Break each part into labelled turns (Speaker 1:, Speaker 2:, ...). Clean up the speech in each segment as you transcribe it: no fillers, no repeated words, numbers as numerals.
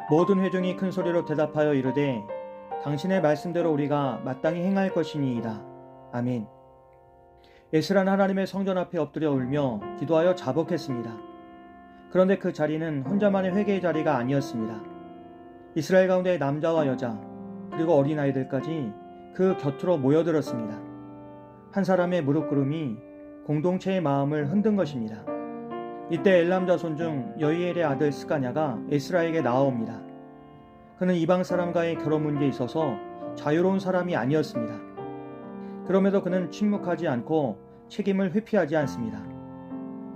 Speaker 1: 모든 회중이 큰 소리로 대답하여 이르되 당신의 말씀대로 우리가 마땅히 행할 것이니이다. 아멘. 에스라는 하나님의 성전 앞에 엎드려 울며 기도하여 자복했습니다. 그런데 그 자리는 혼자만의 회개의 자리가 아니었습니다. 이스라엘 가운데 남자와 여자 그리고 어린아이들까지 그 곁으로 모여들었습니다. 한 사람의 무릎꿇음이 공동체의 마음을 흔든 것입니다. 이때 엘람 자손 중 여이엘의 아들 스가냐가 에스라에게 나아옵니다. 그는 이방 사람과의 결혼 문제에 있어서 자유로운 사람이 아니었습니다. 그럼에도 그는 침묵하지 않고 책임을 회피하지 않습니다.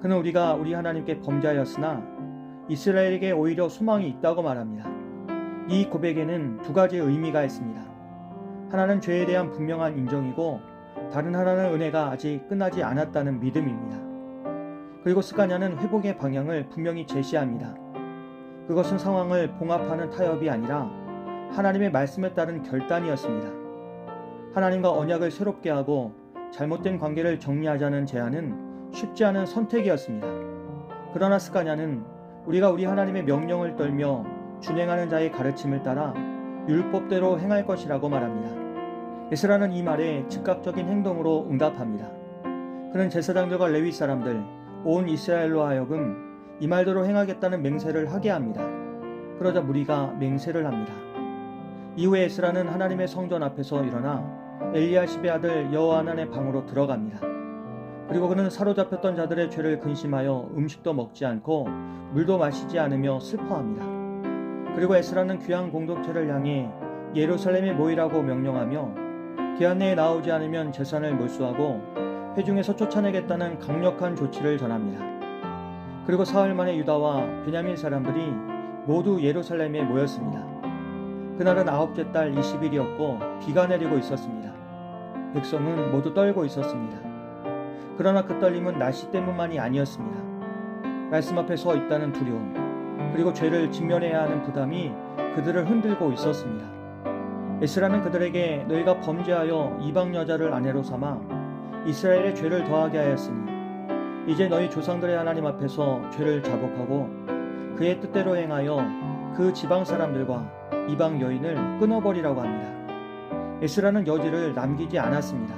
Speaker 1: 그는 우리가 우리 하나님께 범죄하였으나 이스라엘에게 오히려 소망이 있다고 말합니다. 이 고백에는 두 가지 의미가 있습니다. 하나는 죄에 대한 분명한 인정이고 다른 하나는 은혜가 아직 끝나지 않았다는 믿음입니다. 그리고 스가냐는 회복의 방향을 분명히 제시합니다. 그것은 상황을 봉합하는 타협이 아니라 하나님의 말씀에 따른 결단이었습니다. 하나님과 언약을 새롭게 하고 잘못된 관계를 정리하자는 제안은 쉽지 않은 선택이었습니다. 그러나 스가냐는 우리가 우리 하나님의 명령을 떨며 준행하는 자의 가르침을 따라 율법대로 행할 것이라고 말합니다. 에스라는 이 말에 즉각적인 행동으로 응답합니다. 그는 제사장들과 레위 사람들, 온 이스라엘로 하여금 이 말대로 행하겠다는 맹세를 하게 합니다. 그러자 무리가 맹세를 합니다. 이후에 에스라는 하나님의 성전 앞에서 일어나 엘리야십의 아들 여호하난의 방으로 들어갑니다. 그리고 그는 사로잡혔던 자들의 죄를 근심하여 음식도 먹지 않고 물도 마시지 않으며 슬퍼합니다. 그리고 에스라는 귀한 공동체를 향해 예루살렘에 모이라고 명령하며 기한 내에 나오지 않으면 재산을 몰수하고 회중에서 쫓아내겠다는 강력한 조치를 전합니다. 그리고 사흘 만에 유다와 베냐민 사람들이 모두 예루살렘에 모였습니다. 그날은 아홉째 달 20일이었고 비가 내리고 있었습니다. 백성은 모두 떨고 있었습니다. 그러나 그 떨림은 날씨 때문만이 아니었습니다. 말씀 앞에 서 있다는 두려움, 그리고 죄를 직면해야 하는 부담이 그들을 흔들고 있었습니다. 에스라는 그들에게 너희가 범죄하여 이방 여자를 아내로 삼아 이스라엘의 죄를 더하게 하였으니 이제 너희 조상들의 하나님 앞에서 죄를 자복하고 그의 뜻대로 행하여 그 지방 사람들과 이방 여인을 끊어버리라고 합니다. 에스라는 여지를 남기지 않았습니다.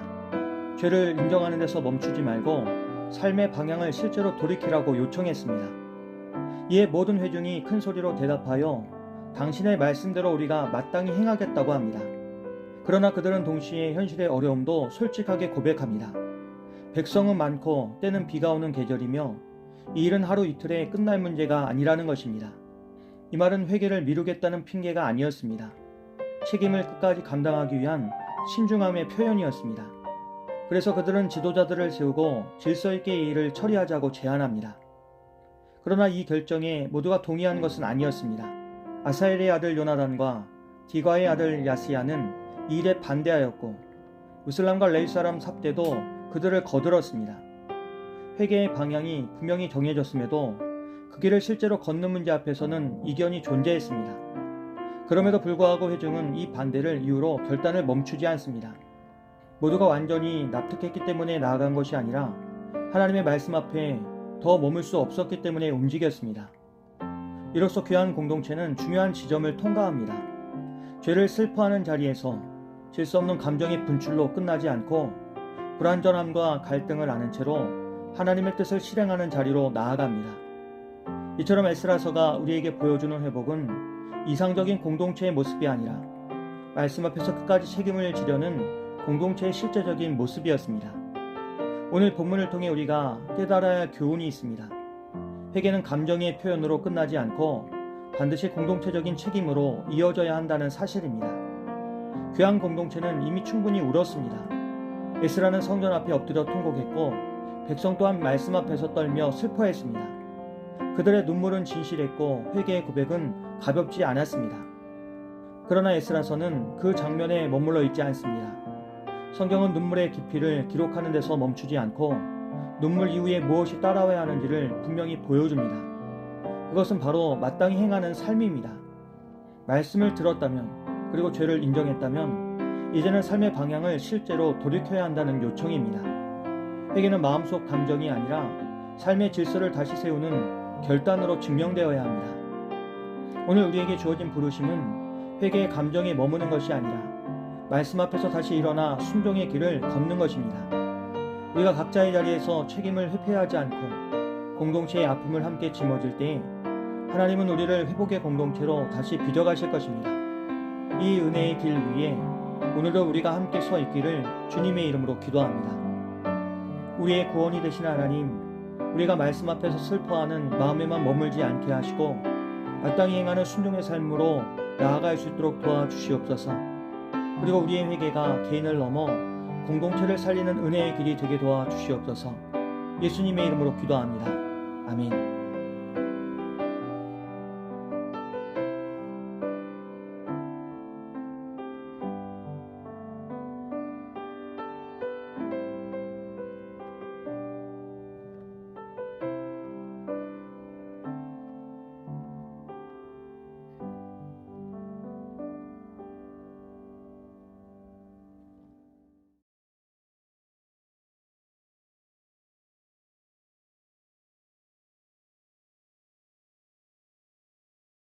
Speaker 1: 죄를 인정하는 데서 멈추지 말고 삶의 방향을 실제로 돌이키라고 요청했습니다. 이에 모든 회중이 큰 소리로 대답하여 당신의 말씀대로 우리가 마땅히 행하겠다고 합니다. 그러나 그들은 동시에 현실의 어려움도 솔직하게 고백합니다. 백성은 많고 때는 비가 오는 계절이며 이 일은 하루 이틀에 끝날 문제가 아니라는 것입니다. 이 말은 회개를 미루겠다는 핑계가 아니었습니다. 책임을 끝까지 감당하기 위한 신중함의 표현이었습니다. 그래서 그들은 지도자들을 세우고 질서 있게 이 일을 처리하자고 제안합니다. 그러나 이 결정에 모두가 동의한 것은 아니었습니다. 아사엘의 아들 요나단과 디과의 아들 야스야는 이 일에 반대하였고 무슬람과 레위 사람 삽대도 그들을 거들었습니다. 회개의 방향이 분명히 정해졌음에도 그 길을 실제로 걷는 문제 앞에서는 이견이 존재했습니다. 그럼에도 불구하고 회중은 이 반대를 이유로 결단을 멈추지 않습니다. 모두가 완전히 납득했기 때문에 나아간 것이 아니라 하나님의 말씀 앞에 더 머물 수 없었기 때문에 움직였습니다. 이로써 귀한 공동체는 중요한 지점을 통과합니다. 죄를 슬퍼하는 자리에서 질 수 없는 감정의 분출로 끝나지 않고 불완전함과 갈등을 아는 채로 하나님의 뜻을 실행하는 자리로 나아갑니다. 이처럼 에스라서가 우리에게 보여주는 회복은 이상적인 공동체의 모습이 아니라 말씀 앞에서 끝까지 책임을 지려는 공동체의 실제적인 모습이었습니다. 오늘 본문을 통해 우리가 깨달아야 할 교훈이 있습니다. 회개는 감정의 표현으로 끝나지 않고 반드시 공동체적인 책임으로 이어져야 한다는 사실입니다. 귀한 공동체는 이미 충분히 울었습니다. 에스라는 성전 앞에 엎드려 통곡했고 백성 또한 말씀 앞에서 떨며 슬퍼했습니다. 그들의 눈물은 진실했고 회개의 고백은 가볍지 않았습니다. 그러나 에스라서는 그 장면에 머물러 있지 않습니다. 성경은 눈물의 깊이를 기록하는 데서 멈추지 않고 눈물 이후에 무엇이 따라와야 하는지를 분명히 보여줍니다. 그것은 바로 마땅히 행하는 삶입니다. 말씀을 들었다면 그리고 죄를 인정했다면 이제는 삶의 방향을 실제로 돌이켜야 한다는 요청입니다. 회개는 마음속 감정이 아니라 삶의 질서를 다시 세우는 결단으로 증명되어야 합니다. 오늘 우리에게 주어진 부르심은 회개의 감정에 머무는 것이 아니라 말씀 앞에서 다시 일어나 순종의 길을 걷는 것입니다. 우리가 각자의 자리에서 책임을 회피하지 않고 공동체의 아픔을 함께 짊어질 때 하나님은 우리를 회복의 공동체로 다시 빚어가실 것입니다. 이 은혜의 길 위에 오늘도 우리가 함께 서 있기를 주님의 이름으로 기도합니다. 우리의 구원이 되신 하나님, 우리가 말씀 앞에서 슬퍼하는 마음에만 머물지 않게 하시고 마땅히 행하는 순종의 삶으로 나아갈 수 있도록 도와주시옵소서. 그리고 우리의 회개가 개인을 넘어 공동체를 살리는 은혜의 길이 되게 도와주시옵소서. 예수님의 이름으로 기도합니다. 아멘.